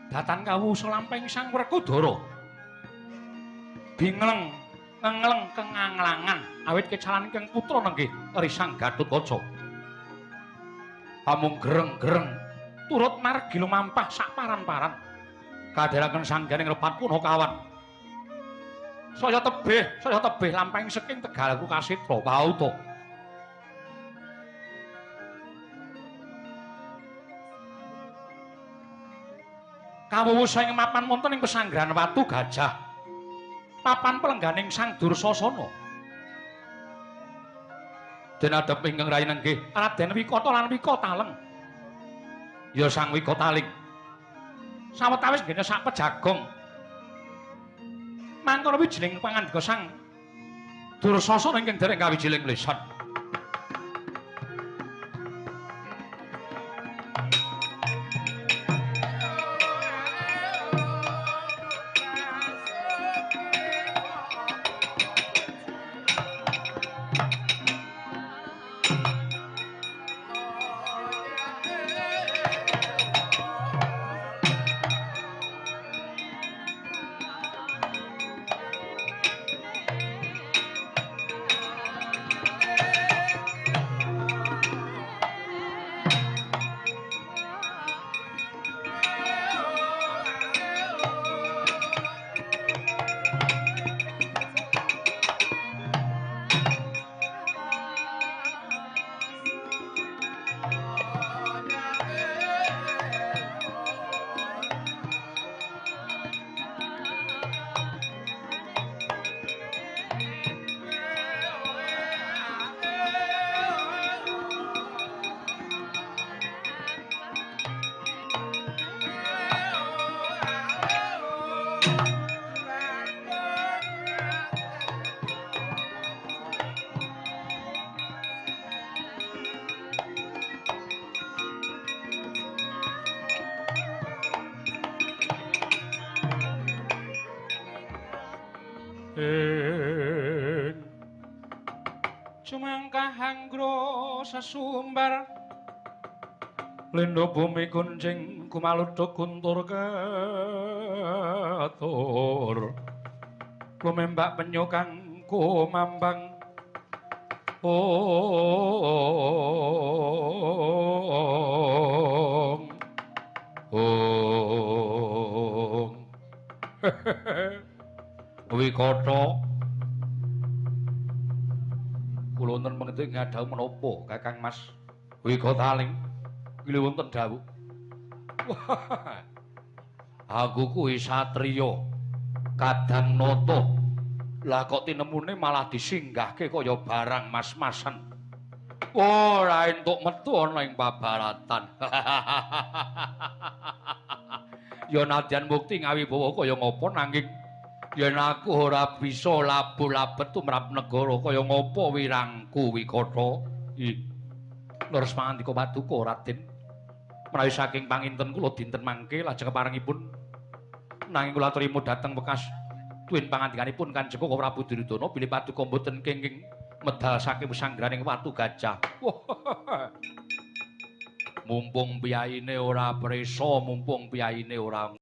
datan kawusa lampahing Sang Werkudara. Bingleng ngengleng kenganglangan awit kecalan keng putra nenggih Risang Gatotkaca. Amung gereng-gereng turut margi lumampah sak paran-paran kadheraken sangganing repat punakawan. Saya tebih lampahing saking Tegalku Kasitra pauta. Kawuwusa ing mapan wonten ing pesanggrahan Watu Gajah. Papan pelengganing Sang Dursasana. Denadep ingkang rayi nenggih Raden Wikata lan Wikataleng. Ya Sang Wikataling. Sawetawis nggene sak pejagong. Mangkono wijining pangandika Sang Dursasana ingkang dereng kawijiling lesan. Cumangkah anggro sesumbar lendo bumi kunjing kumaluduk kuntur katur lumembak penyu kang kumambang Wikata kula wonten mengeti ngadhau menapa Kakang Mas Wikataling kula wonten dawuh. Aku kuwi satriya kadang nata. Lah kok tinemune malah disinggahke kaya barang mas-masan. Ora entuk metu ana ing pabaratan. Ya nadyan mukti ngawibawa kaya ngapa nanging yen aku ora bisa labu-labet tumrap negara kaya ngapa wirangku Wikata. Leres pangandika Paduka Raden. Menawi saking panginten kula dinten mangke lajeng keparengipun nanging kula trima dhateng wekas tuwin pangandikanipun Kanjeng Koko Prabu Duryudana bilih Paduka mboten kenging medal saking sanggraning Watu Gajah. Mumpung piyayine ora prisa, mumpung piyayine ora